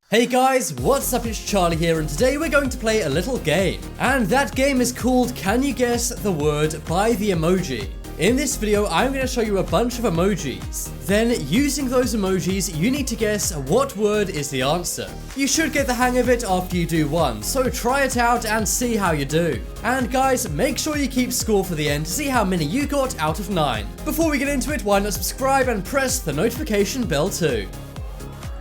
Hey guys, what's up? It's Charlie here, and today we're going to play a little game. And that game is called Can You Guess the Word by the Emoji. In this video, I'm going to show you a bunch of emojis. Then, using those emojis, you need to guess what word is the answer. You should get the hang of it after you do one, so try it out and see how you do. And guys, make sure you keep score for the end to see how many you got out of 9. Before we get into it, why not subscribe and press the notification bell too.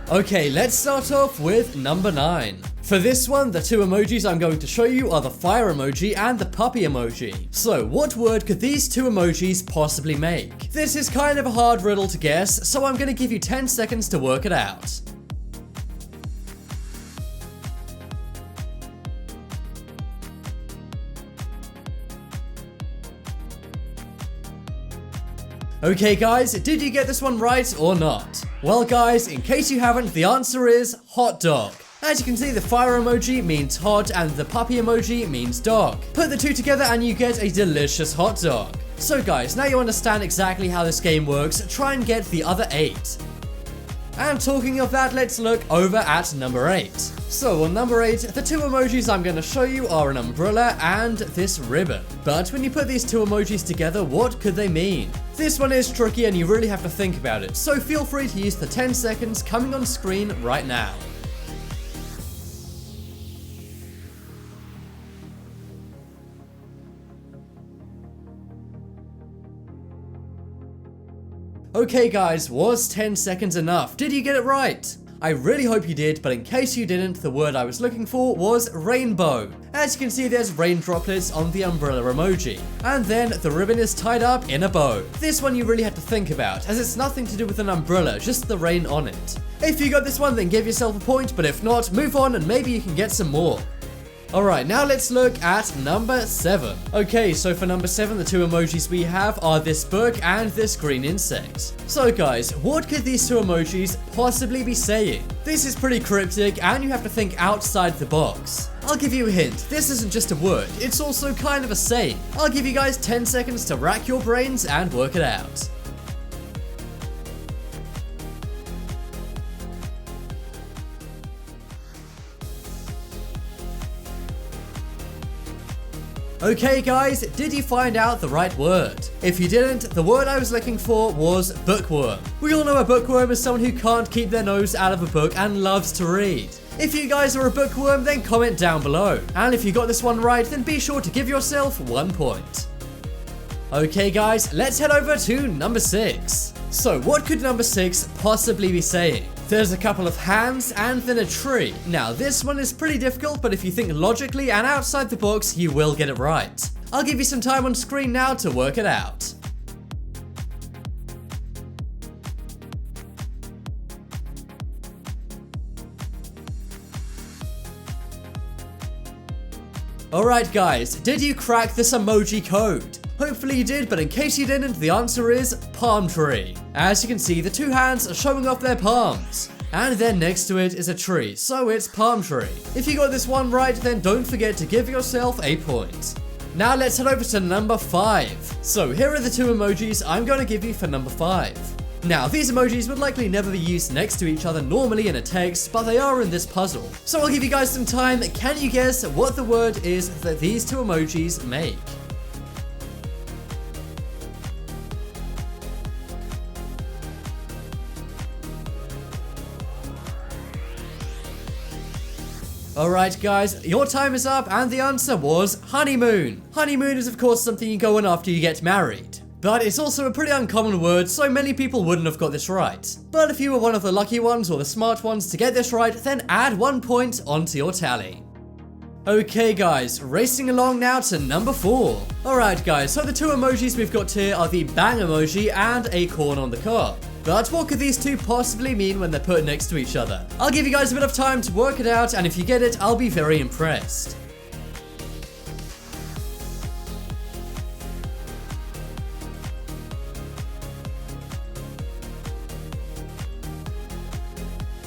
Okay, let's start off with number 9. For this one, the two emojis I'm going to show you are the fire emoji and the puppy emoji. So, what word could these two emojis possibly make? This is kind of a hard riddle to guess, so I'm going to give you 10 seconds to work it out. Okay guys, did you get this one right or not? Well guys, in case you haven't, the answer is hot dog. As you can see, the fire emoji means hot and the puppy emoji means dog. Put the two together and you get a delicious hot dog. So guys, now you understand exactly how this game works, try and get the other 8. And talking of that, let's look over at number 8. So on number 8, the two emojis I'm going to show you are an umbrella and this ribbon. But when you put these two emojis together, what could they mean? This one is tricky and you really have to think about it, so feel free to use the 10 seconds coming on screen right now. Okay guys, was 10 seconds enough? Did you get it right? I really hope you did, but in case you didn't, the word I was looking for was rainbow. As you can see, there's rain droplets on the umbrella emoji. And then the ribbon is tied up in a bow. This one you really had to think about, as it's nothing to do with an umbrella, just the rain on it. If you got this one, then give yourself a point, but if not, move on and maybe you can get some more. Alright, now let's look at number 7. Okay, so for number 7, the two emojis we have are this book and this green insect. So guys, what could these two emojis possibly be saying? This is pretty cryptic and you have to think outside the box. I'll give you a hint, this isn't just a word, it's also kind of a saying. I'll give you guys 10 seconds to rack your brains and work it out. Okay guys, did you find out the right word? If you didn't, the word I was looking for was bookworm. We all know a bookworm is someone who can't keep their nose out of a book and loves to read. If you guys are a bookworm, then comment down below. And if you got this one right, then be sure to give yourself 1 point. Okay guys, let's head over to number 6. So what could number 6 possibly be saying? There's a couple of hands and then a tree. Now this one is pretty difficult, but if you think logically and outside the box, you will get it right. I'll give you some time on screen now to work it out. Alright guys, did you crack this emoji code? Hopefully you did, but in case you didn't, the answer is palm tree. As you can see, the two hands are showing off their palms. And then next to it is a tree, so it's palm tree. If you got this one right, then don't forget to give yourself a point. Now let's head over to number 5. So here are the two emojis I'm going to give you for number 5. Now, these emojis would likely never be used next to each other normally in a text, but they are in this puzzle. So I'll give you guys some time. Can you guess what the word is that these two emojis make? Alright guys, your time is up and the answer was honeymoon. Honeymoon is of course something you go on after you get married. But it's also a pretty uncommon word, so many people wouldn't have got this right. But if you were one of the lucky ones or the smart ones to get this right, then add 1 point onto your tally. Okay guys, racing along now to number 4. Alright guys, so the two emojis we've got here are the bang emoji and a corn on the cob. But what could these two possibly mean when they're put next to each other? I'll give you guys a bit of time to work it out, and if you get it, I'll be very impressed.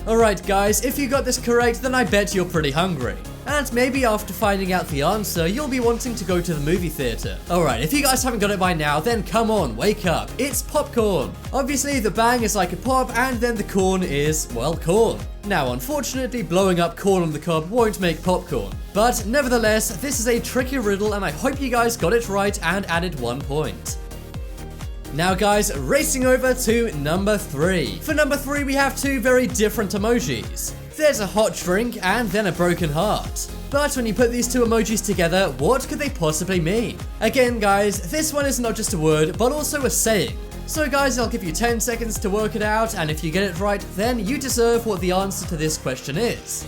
Alright guys, if you got this correct, then I bet you're pretty hungry. And maybe after finding out the answer, you'll be wanting to go to the movie theater. Alright, if you guys haven't got it by now, then come on, wake up. It's popcorn. Obviously, the bang is like a pop, and then the corn is, well, corn. Now, unfortunately, blowing up corn on the cob won't make popcorn. But nevertheless, this is a tricky riddle and I hope you guys got it right and added 1 point. Now guys, racing over to number 3. For number 3 we have 2 very different emojis. There's a hot drink and then a broken heart. But when you put these 2 emojis together, what could they possibly mean? Again guys, this one is not just a word, but also a saying. So guys, I'll give you 10 seconds to work it out, and if you get it right, then you deserve what the answer to this question is.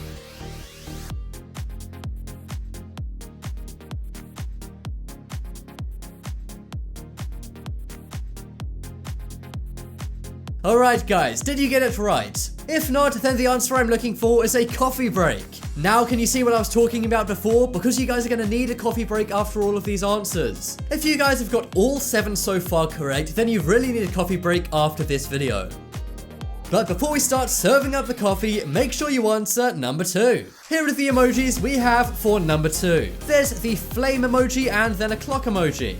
Alright guys, did you get it right? If not, then the answer I'm looking for is a coffee break. Now can you see what I was talking about before? Because you guys are going to need a coffee break after all of these answers. If you guys have got all 7 so far correct, then you really need a coffee break after this video. But before we start serving up the coffee, make sure you answer number 2. Here are the emojis we have for number 2. There's the flame emoji and then a clock emoji.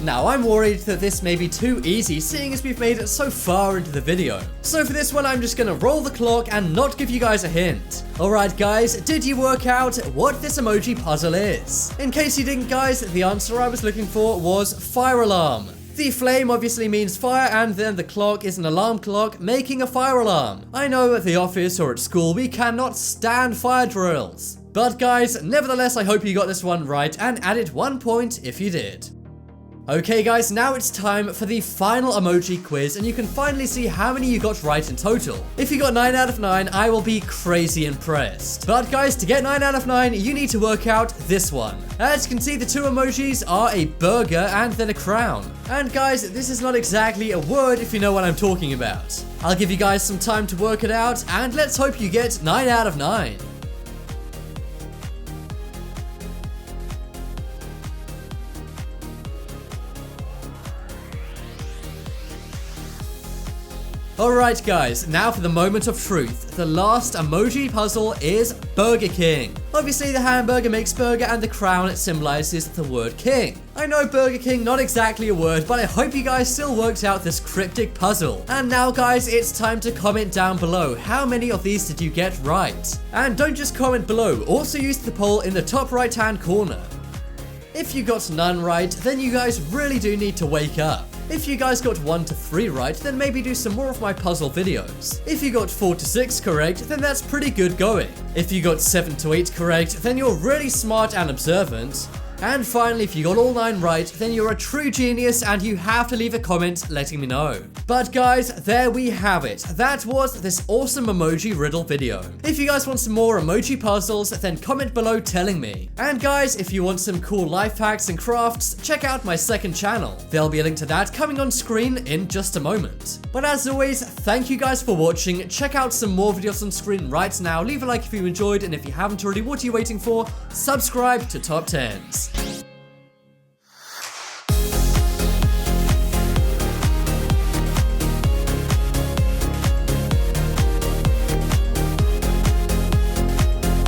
Now, I'm worried that this may be too easy, seeing as we've made it so far into the video. So for this one, I'm just gonna roll the clock and not give you guys a hint. Alright guys, did you work out what this emoji puzzle is? In case you didn't guys, the answer I was looking for was fire alarm. The flame obviously means fire, and then the clock is an alarm clock making a fire alarm. I know at the office or at school we cannot stand fire drills. But guys, nevertheless I hope you got this one right and added 1 point if you did. Okay guys, now it's time for the final emoji quiz, and you can finally see how many you got right in total. If you got 9 out of 9, I will be crazy impressed. But guys, to get 9 out of 9, you need to work out this one. As you can see, the 2 emojis are a burger and then a crown. And guys, this is not exactly a word if you know what I'm talking about. I'll give you guys some time to work it out, and let's hope you get 9 out of 9. Alright guys, now for the moment of truth. The last emoji puzzle is Burger King. Obviously the hamburger makes burger and the crown symbolizes the word king. I know Burger King not exactly a word, but I hope you guys still worked out this cryptic puzzle. And now guys, it's time to comment down below. How many of these did you get right? And don't just comment below, also use the poll in the top right hand corner. If you got none right, then you guys really do need to wake up. If you guys got 1 to 3 right, then maybe do some more of my puzzle videos. If you got 4 to 6 correct, then that's pretty good going. If you got 7 to 8 correct, then you're really smart and observant. And finally, if you got all 9 right, then you're a true genius and you have to leave a comment letting me know. But guys, there we have it. That was this awesome emoji riddle video. If you guys want some more emoji puzzles, then comment below telling me. And guys, if you want some cool life hacks and crafts, check out my second channel. There'll be a link to that coming on screen in just a moment. But as always, thank you guys for watching. Check out some more videos on screen right now. Leave a like if you enjoyed, and if you haven't already, what are you waiting for? Subscribe to Top 10s.